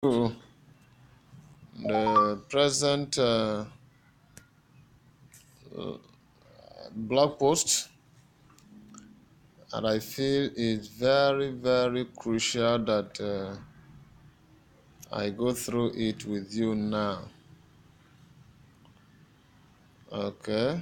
To the present blog post, and I feel it's very, very crucial that I go through it with you now. Okay.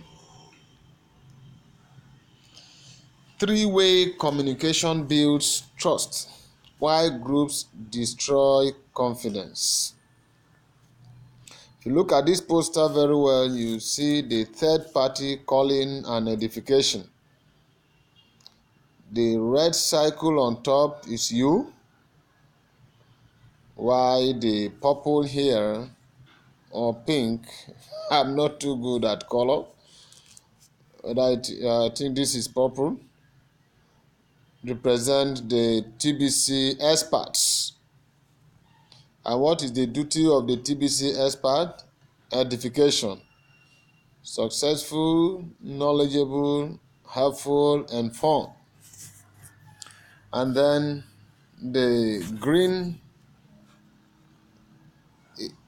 Three-way communication builds trust, while groups destroy confidence. If you look at this poster very well, you see the third party calling an edification. The red circle on top is you, while the purple here or pink, I'm not too good at color, but I think this is purple, represent the TBC experts. And what is the duty of the TBC expert? Edification. Successful, knowledgeable, helpful, and fun. And then the green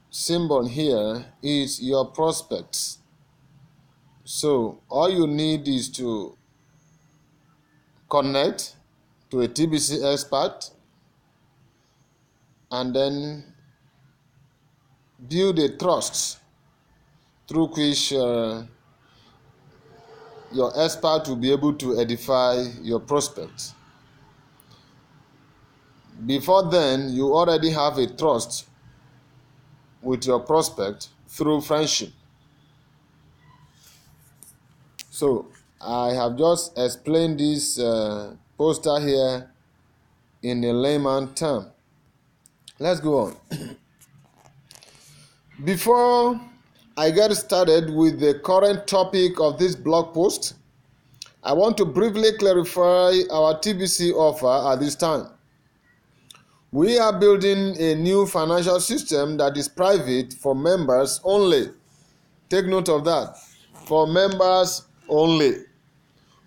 symbol here is your prospects. So all you need is to connect to a TBC expert and then build a trust through which your expert will be able to edify your prospect. Before then, you already have a trust with your prospect through friendship. So I have just explained this poster here in a layman term. Let's go on. Before I get started with the current topic of this blog post, I want to briefly clarify our TBC offer at this time. We are building a new financial system that is private for members only. Take note of that. For members only.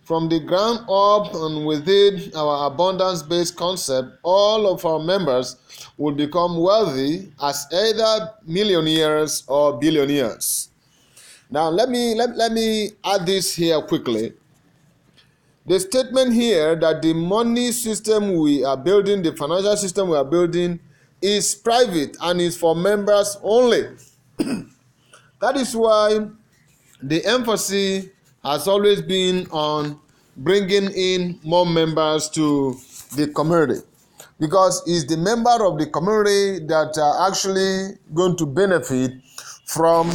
From the ground up and within our abundance-based concept, all of our members will become wealthy as either millionaires or billionaires. Now, let me add this here quickly. The statement here that the money system we are building, the financial system we are building, is private and is for members only. That is why the emphasis has always been on bringing in more members to the community, because it's the member of the community that are actually going to benefit from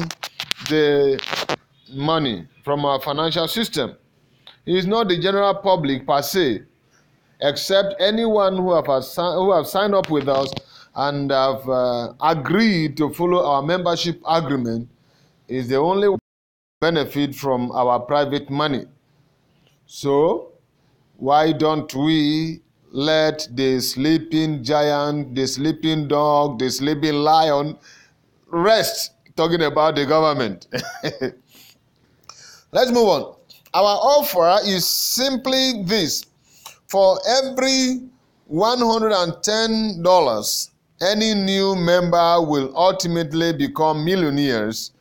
the money from our financial system. It's not the general public per se, except anyone who have signed up with us and have agreed to follow our membership agreement is the only benefit from our private money. So why don't we let the sleeping giant, the sleeping dog, the sleeping lion rest, talking about the government? Let's move on. Our offer is simply this. For every $110, any new member will ultimately become millionaires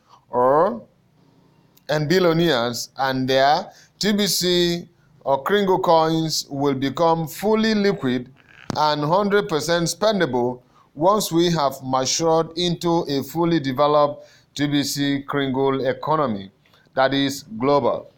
and billionaires, and their TBC or Kringle coins will become fully liquid and 100% spendable once we have matured into a fully developed TBC Kringle economy that is global.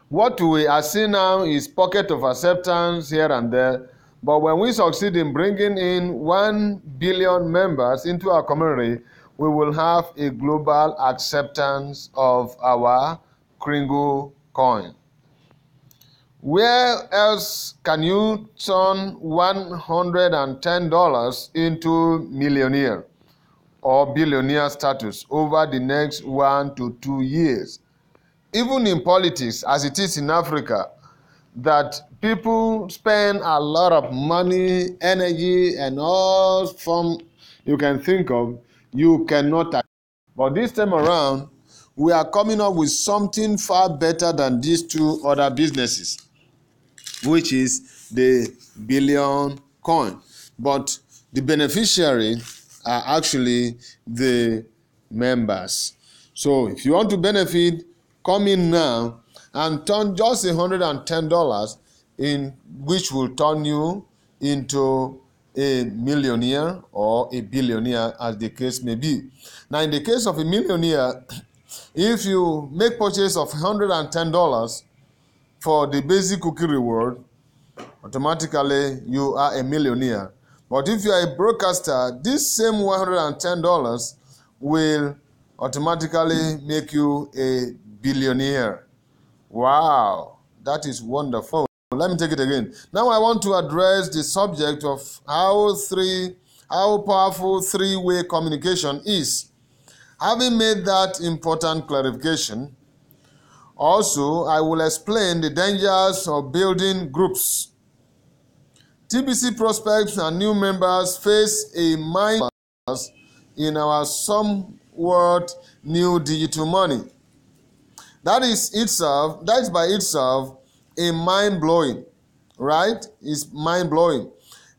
What we are seeing now is pocket of acceptance here and there, but when we succeed in bringing in 1 billion members into our community, we will have a global acceptance of our Kringle coin. Where else can you turn $110 into millionaire or billionaire status over the next 1 to 2 years? Even in politics, as it is in Africa, that people spend a lot of money, energy, and all form you can think of, you cannot. But this time around, we are coming up with something far better than these two other businesses, which is the billion coin. But the beneficiary are actually the members. So if you want to benefit, come in now and turn just $110 in, which will turn you into a millionaire or a billionaire, as the case may be. Now, in the case of a millionaire, if you make purchase of $110 for the basic cookie reward, automatically you are a millionaire. But if you are a broadcaster, this same $110 will automatically make you a billionaire. Wow, that is wonderful. Let me take it again. Now I want to address the subject of how powerful three-way communication is. Having made that important clarification, also I will explain the dangers of building groups. TBC prospects and new members face a mind in our somewhat new digital money. That is by itself a mind-blowing, right? It's mind-blowing.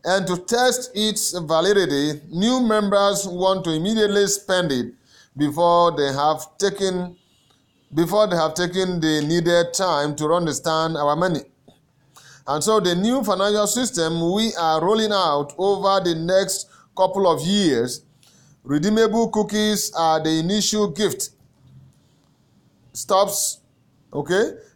And to test its validity, new members want to immediately spend it before they have taken the needed time to understand our money. And so the new financial system we are rolling out over the next couple of years, redeemable cookies are the initial gift.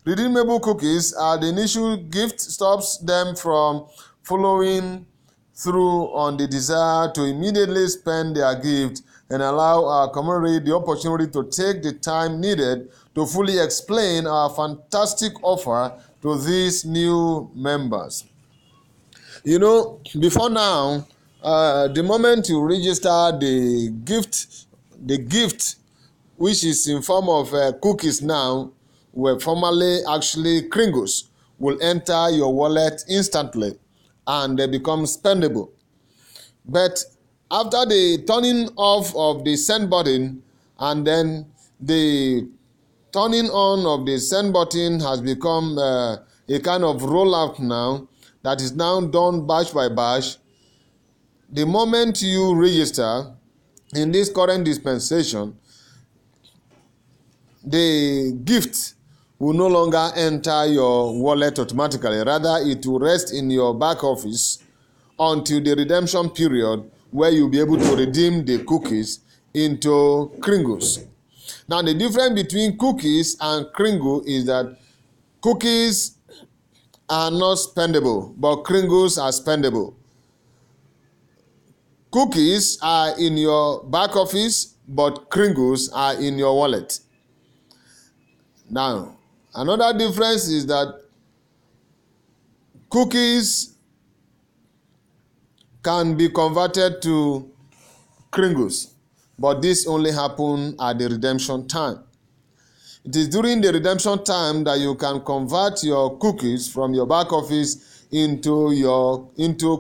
Redeemable cookies are the initial gift, stops them from following through on the desire to immediately spend their gift and allow our community the opportunity to take the time needed to fully explain our fantastic offer to these new members. You know, before now, the moment you register the gift, which is in form of cookies now, were formerly actually Kringles, will enter your wallet instantly and they become spendable. But after the turning off of the send button and then the turning on of the send button has become a kind of rollout now that is now done batch by batch. The moment you register in this current dispensation, the gift will no longer enter your wallet automatically. Rather, it will rest in your back office until the redemption period where you'll be able to redeem the cookies into Kringles. Now, the difference between cookies and Kringle is that cookies are not spendable, but Kringles are spendable. Cookies are in your back office, but Kringles are in your wallet. Now, another difference is that cookies can be converted to Kringles, but this only happens at the redemption time. It is during the redemption time that you can convert your cookies from your back office into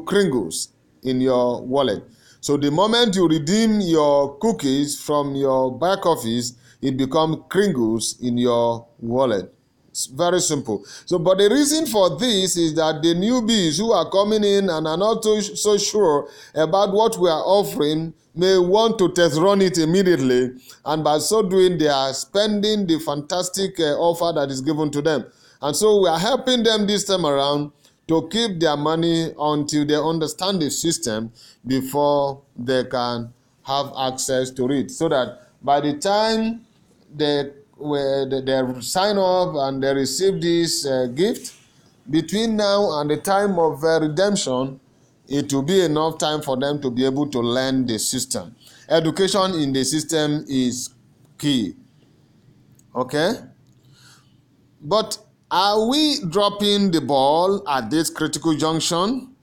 Kringles in your wallet. So the moment you redeem your cookies from your back office, it becomes Kringles in your wallet. It's very simple. So, but the reason for this is that the newbies who are coming in and are not so sure about what we are offering may want to test run it immediately, and by so doing, they are spending the fantastic offer that is given to them. And so we are helping them this time around to keep their money until they understand the system before they can have access to it, so that by the time they sign up and they receive this gift, between now and the time of redemption, it will be enough time for them to be able to learn the system. Education in the system is key. Okay? But are we dropping the ball at this critical junction?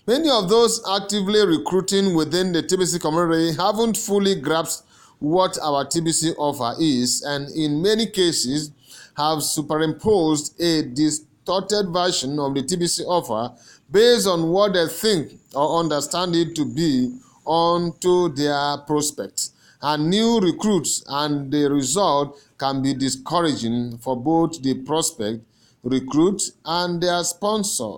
Many of those actively recruiting within the TBC community haven't fully grasped what our TBC offer is, and in many cases have superimposed a distorted version of the TBC offer based on what they think or understand it to be onto their prospects and new recruits, and the result can be discouraging for both the prospect, recruit, and their sponsor.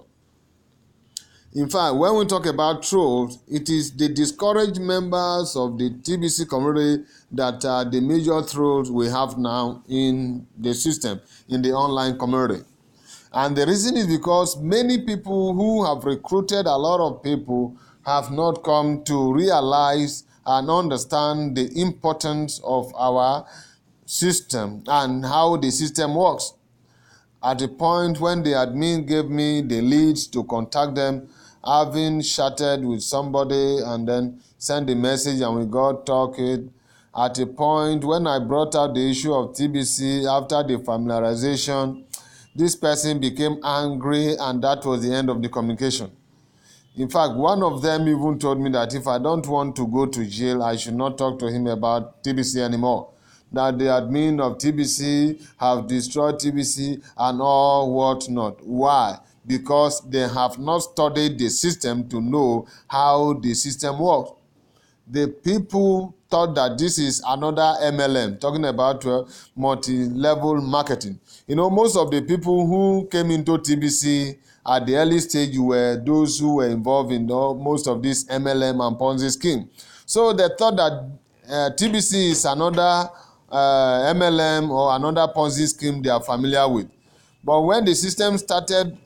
In fact, when we talk about trolls, it is the discouraged members of the TBC community that are the major trolls we have now in the system, in the online community. And the reason is because many people who have recruited a lot of people have not come to realize and understand the importance of our system and how the system works. At the point when the admin gave me the leads to contact them, having chatted with somebody and then sent the message and we got talking, at a point when I brought out the issue of TBC after the familiarization, this person became angry and that was the end of the communication. In fact, one of them even told me that if I don't want to go to jail, I should not talk to him about TBC anymore. That the admin of TBC have destroyed TBC and all whatnot. Why? Because they have not studied the system to know how the system works. The people thought that this is another MLM, talking about multi-level marketing. You know, most of the people who came into TBC at the early stage were those who were involved in most of this MLM and Ponzi scheme. So they thought that TBC is another MLM or another Ponzi scheme they are familiar with. But when the system started,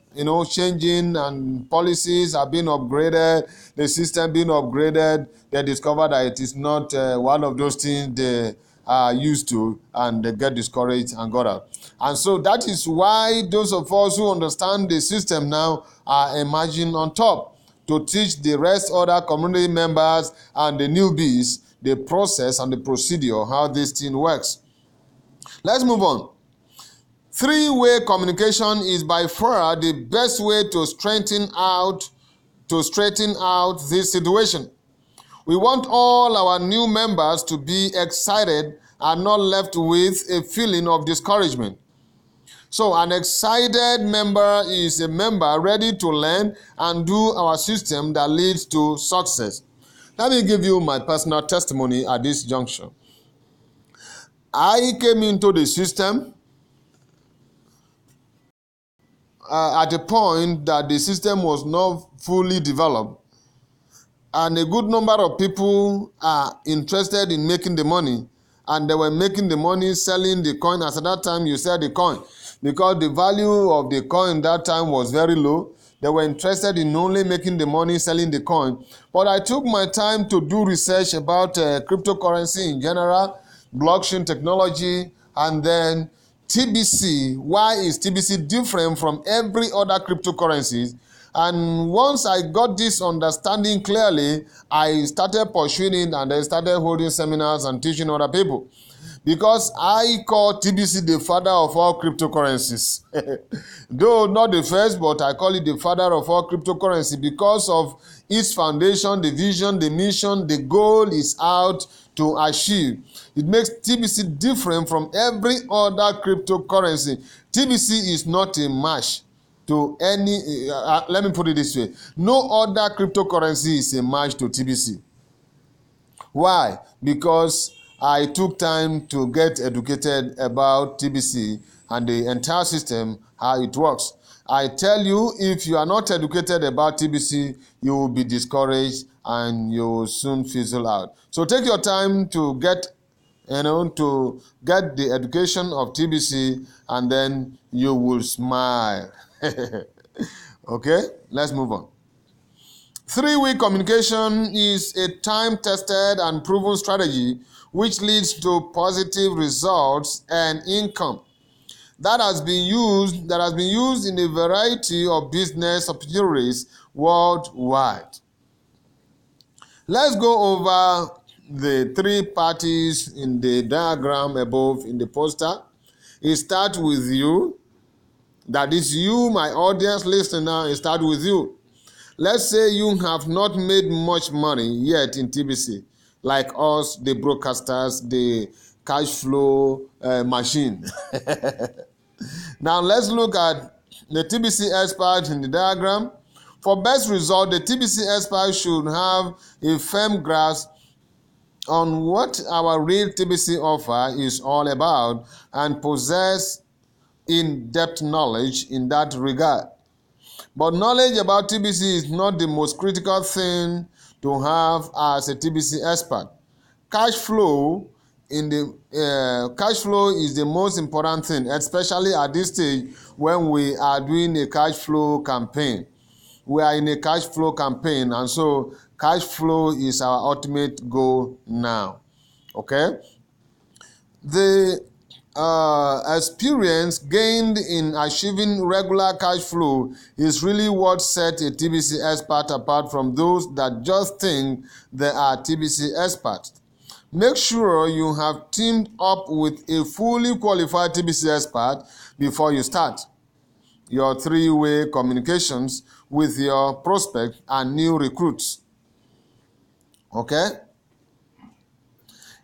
changing and policies are being upgraded, the system being upgraded, they discover that it is not one of those things they are used to, and they get discouraged and got out. And so that is why those of us who understand the system now are emerging on top to teach the rest other community members and the newbies the process and the procedure, how this thing works. Let's move on. Three-way communication is by far the best way to straighten out this situation. We want all our new members to be excited and not left with a feeling of discouragement. So an excited member is a member ready to learn and do our system that leads to success. Let me give you my personal testimony at this juncture. I came into the system at a point that the system was not fully developed, and a good number of people are interested in making the money, and they were making the money selling the coin. As at that time, you sell the coin because the value of the coin that time was very low. They were interested in only making the money selling the coin. But I took my time to do research about cryptocurrency in general, blockchain technology, and then TBC. Why is TBC different from every other cryptocurrency? And once I got this understanding clearly, I started pursuing it and I started holding seminars and teaching other people. Because I call TBC the father of all cryptocurrencies. Though not the first, but I call it the father of all cryptocurrency because of its foundation, the vision, the mission, the goal is out to achieve. It makes TBC different from every other cryptocurrency. TBC is not a match to any, let me put it this way. No other cryptocurrency is a match to TBC. Why? Because I took time to get educated about TBC and the entire system, how it works. I tell you, if you are not educated about TBC, you will be discouraged and you will soon fizzle out. So take your time to get the education of TBC, and then you will smile. Okay, let's move on. Three-way communication is a time-tested and proven strategy which leads to positive results and income. That has been used in a variety of business opportunities worldwide. Let's go over the three parties in the diagram above in the poster. It starts with you. That is you, my audience listener. It starts with you. Let's say you have not made much money yet in TBC, like us, the broadcasters, the cash flow machine. Now let's look at the TBC expert in the diagram. For best result, the TBC expert should have a firm grasp on what our real TBC offer is all about and possess in-depth knowledge in that regard. But knowledge about TBC is not the most critical thing to have as a TBC expert. Cash flow cash flow is the most important thing, especially at this stage when we are doing a cash flow campaign. We are in a cash flow campaign, and so cash flow is our ultimate goal now. Okay? The experience gained in achieving regular cash flow is really what sets a TBC expert apart from those that just think they are TBC experts. Make sure you have teamed up with a fully qualified TBC expert before you start your three-way communications with your prospect and new recruits. Okay?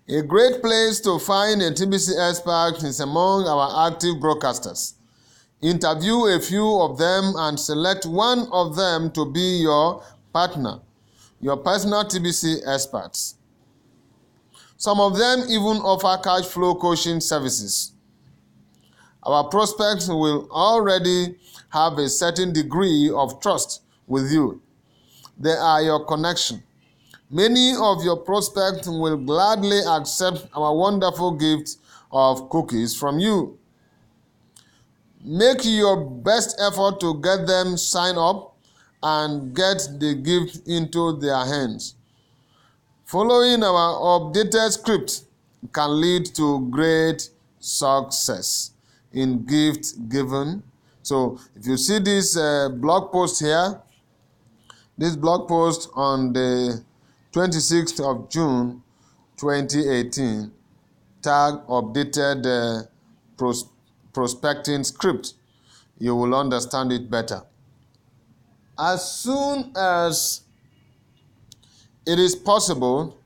A great place to find a TBC expert is among our active broadcasters. Interview a few of them and select one of them to be your partner, your personal TBC experts. Some of them even offer cash flow coaching services. Our prospects will already have a certain degree of trust with you. They are your connection. Many of your prospects will gladly accept our wonderful gift of cookies from you. Make your best effort to get them signed up and get the gift into their hands. Following our updated script can lead to great success in gift giving. So if you see this blog post here, this blog post on the 26th of June 2018, tag updated prospecting script, you will understand it better. As soon as it is possible,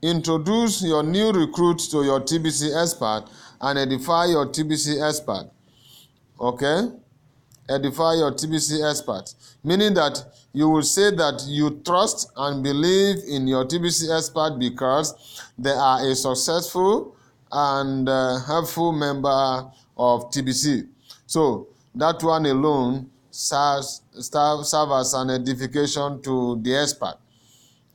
introduce your new recruit to your TBC expert and edify your TBC expert. Okay? Edify your TBC expert. Meaning that you will say that you trust and believe in your TBC expert because they are a successful and helpful member of TBC. So that one alone serves as an edification to the expert.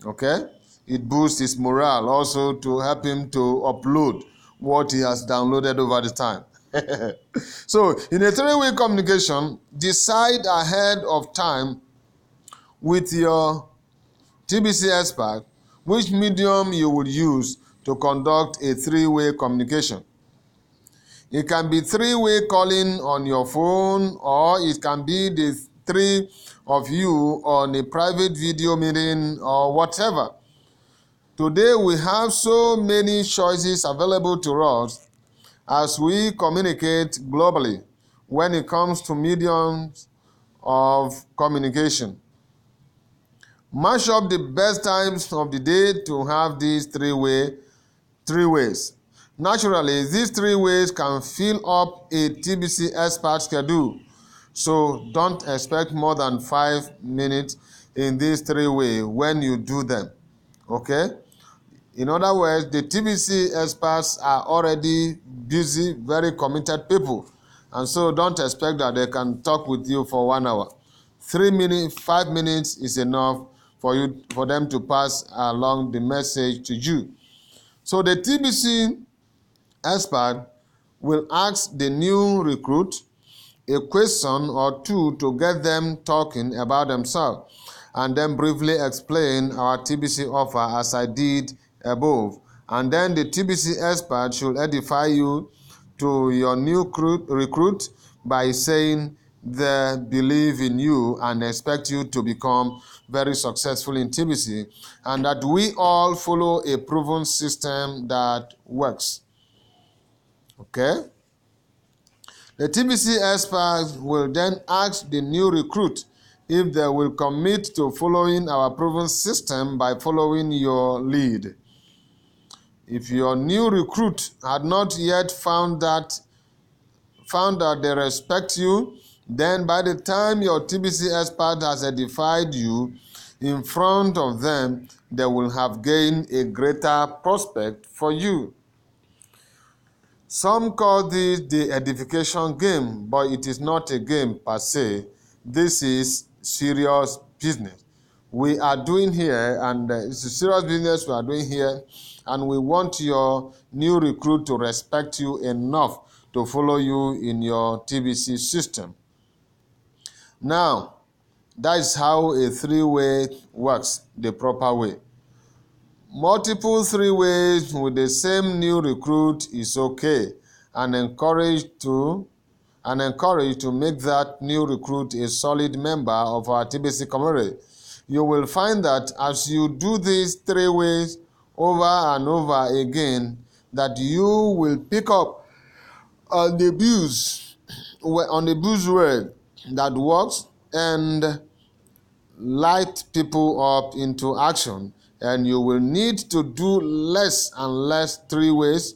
Okay? It boosts his morale also to help him to upload what he has downloaded over the time. So, in a three-way communication, decide ahead of time with your TBC expert which medium you will use to conduct a three-way communication. It can be three-way calling on your phone, or it can be the three of you on a private video meeting or whatever. Today we have so many choices available to us as we communicate globally when it comes to mediums of communication. Match up the best times of the day to have these three ways. Naturally, these 3 ways can fill up a TBC expert schedule, so don't expect more than 5 minutes in these 3 ways when you do them. Okay? In other words, the TBC experts are already busy, very committed people, and so don't expect that they can talk with you for 1 hour. 3 minutes, 5 minutes is enough for them to pass along the message to you. So the TBC expert will ask the new recruit a question or two to get them talking about themselves, and then briefly explain our TBC offer as I did above. And then the TBC expert should edify you to your new recruit by saying they believe in you and expect you to become very successful in TBC, and that we all follow a proven system that works. Okay? The TBC expert will then ask the new recruit if they will commit to following our proven system by following your lead. If your new recruit had not yet found that they respect you, then by the time your TBC expert has edified you in front of them, they will have gained a greater prospect for you. Some call this the edification game, but it is not a game per se. this is serious business we are doing here, and it's a serious business we are doing here, and we want your new recruit to respect you enough to follow you in your TBC system. Now, that is how a three-way works the proper way. Multiple three ways with the same new recruit is okay, and encouraged to make that new recruit a solid member of our TBC community. You will find that as you do these three ways over and over again, that you will pick up on the buzzword that works and light people up into action, and you will need to do less and less three ways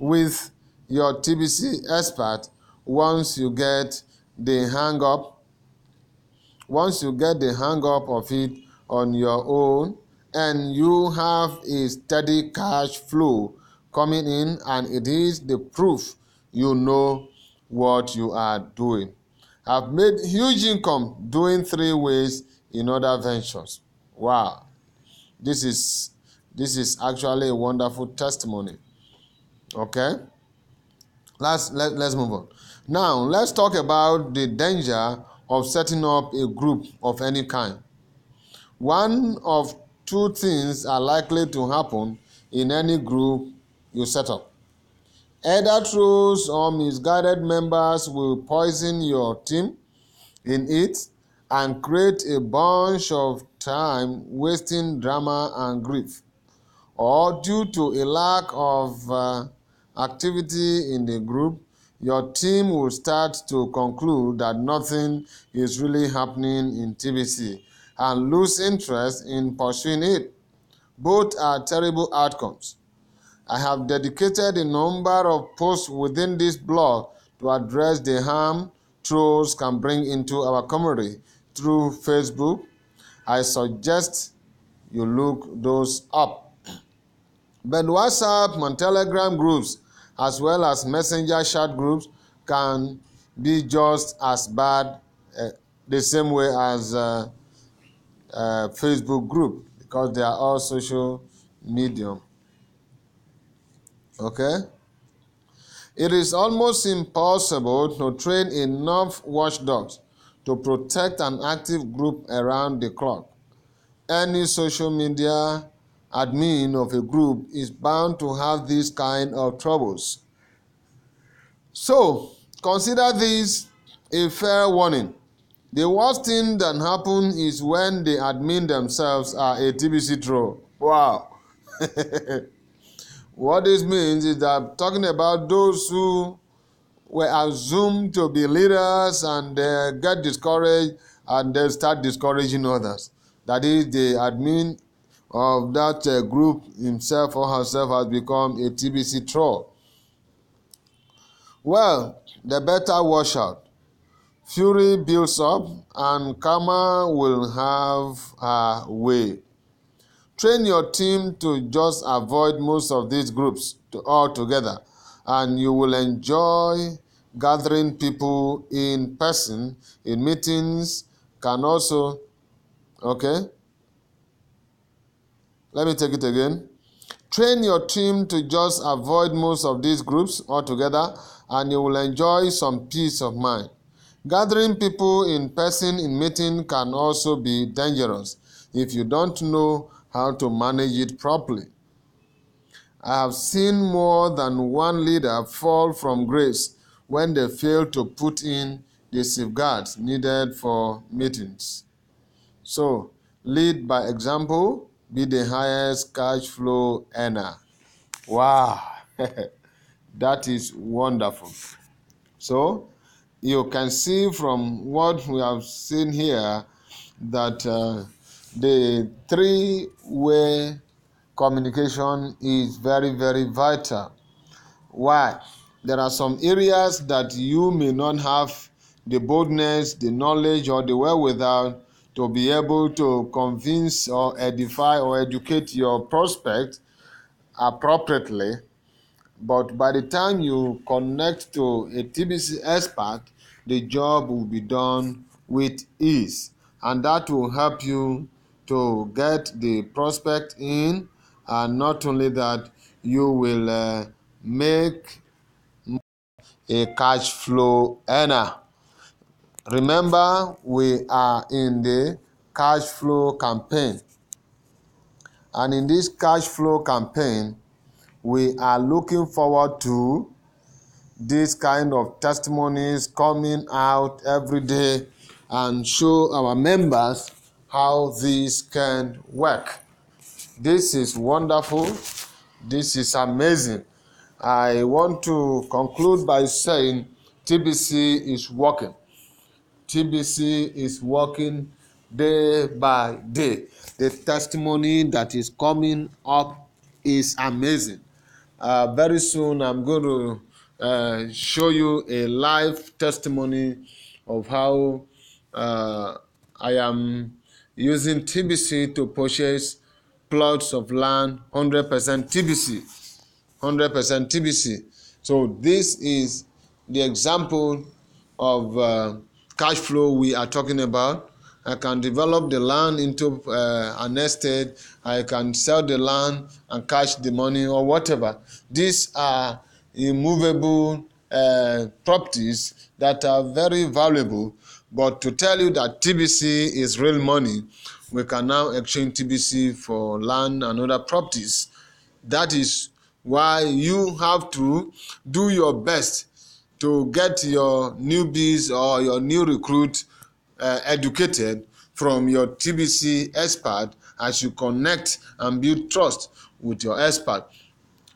with your TBC expert once you get the hang up of it on your own, and you have a steady cash flow coming in, and it is the proof you know what you are doing. I've made huge income doing three ways in other ventures. Wow, this is actually a wonderful testimony. Okay, let's move on. Now let's talk about the danger of setting up a group of any kind. One of two things are likely to happen in any group you set up. Either trolls or misguided members will poison your team in it and create a bunch of time wasting drama and grief, or due to a lack of activity in the group, your team will start to conclude that nothing is really happening in TBC and lose interest in pursuing it. Both are terrible outcomes. I have dedicated a number of posts within this blog to address the harm trolls can bring into our community through Facebook. I suggest you look those up. But WhatsApp and Telegram groups, as well as Messenger chat groups, can be just as bad the same way as Facebook group, because they are all social medium. Okay? It is almost impossible to train enough watchdogs to protect an active group around the clock. Any social media admin of a group is bound to have these kind of troubles. So, consider this a fair warning. The worst thing that happens is when the admin themselves are a TBC troll. Wow. What this means is that talking about those who were assumed to be leaders and they get discouraged and they start discouraging others. That is, the admin of that group himself or herself has become a TBC troll. Well, they better watch out. Fury builds up and karma will have her way. Train your team to just avoid most of these groups altogether, and you will enjoy gathering people in person in meetings. Can also, okay, let me take it again. Train your team to just avoid most of these groups altogether, and you will enjoy some peace of mind. Gathering people in person in meeting can also be dangerous if you don't know how to manage it properly. I have seen more than one leader fall from grace when they fail to put in the safeguards needed for meetings. So, lead by example, be the highest cash flow earner. Wow, that is wonderful. So, you can see from what we have seen here that the three-way communication is very, very vital. Why? There are some areas that you may not have the boldness, the knowledge, or the wherewithal to be able to convince or edify or educate your prospect appropriately. But by the time you connect to a TBC expert, the job will be done with ease, and that will help you to get the prospect in, and not only that, you will make a cash flow earner. Remember, we are in the cash flow campaign, and in this cash flow campaign we are looking forward to this kind of testimonies coming out every day and show our members how this can work. This is wonderful. This is amazing. I want to conclude by saying TBC is working. TBC is working day by day. The testimony that is coming up is amazing. Very soon I'm going to show you a live testimony of how I am using TBC to purchase plots of land 100% TBC. 100% TBC. So this is the example of cash flow we are talking about. I can develop the land into an estate. I can sell the land and cash the money or whatever. These are immovable properties that are very valuable. But to tell you that TBC is real money, we can now exchange TBC for land and other properties. That is why you have to do your best to get your newbies or your new recruit educated from your TBC expert as you connect and build trust with your expert.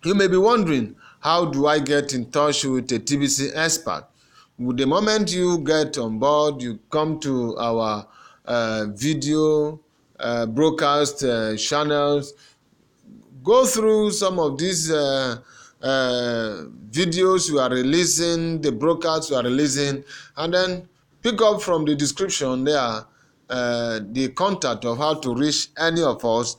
You may be wondering, how do I get in touch with a TBC expert? The moment you get on board, you come to our video broadcast channels. Go through some of these videos you are releasing, the broadcasts you are releasing, and then pick up from the description there the contact of how to reach any of us.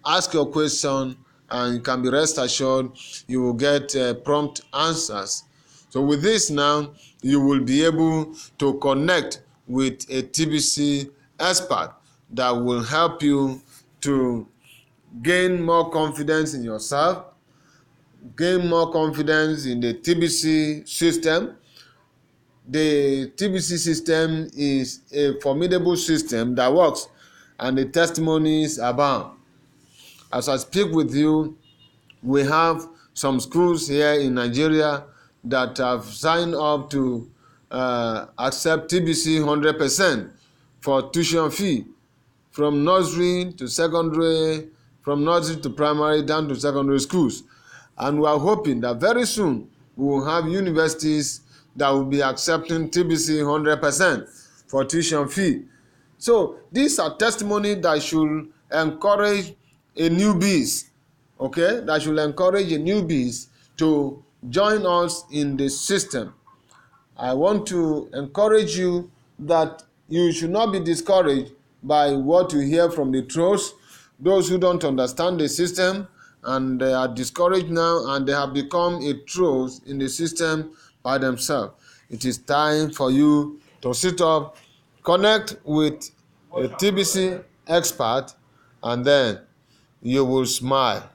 Ask your question, and you can be rest assured you will get prompt answers. So with this now, you will be able to connect with a TBC expert that will help you to gain more confidence in yourself, gain more confidence in the TBC system. The TBC system is a formidable system that works, and the testimonies abound. As I speak with you, we have some schools here in Nigeria that have signed up to accept TBC 100% for tuition fee, from nursery to secondary, from nursery to primary, down to secondary schools. And we are hoping that very soon we will have universities that will be accepting TBC 100% for tuition fee. So these are testimonies that should encourage a newbies, okay? That should encourage a newbies to join us in the system. I want to encourage you that you should not be discouraged by what you hear from the trolls, those who don't understand the system, and they are discouraged now, and they have become a trolls in the system by themselves. It is time for you to sit up, connect with a TBC expert, and then you will smile.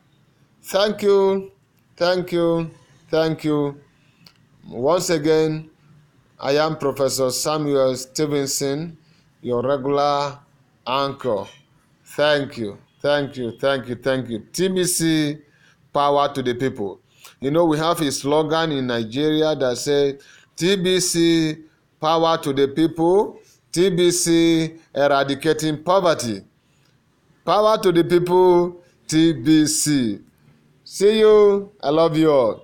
Thank you, thank you, thank you. Once again, I am Professor Samuel Stephenson, your regular anchor. Thank you, thank you, thank you, thank you. TBC, power to the people. You know, we have a slogan in Nigeria that says, TBC, power to the people, TBC, eradicating poverty. Power to the people, TBC. See you. I love you all.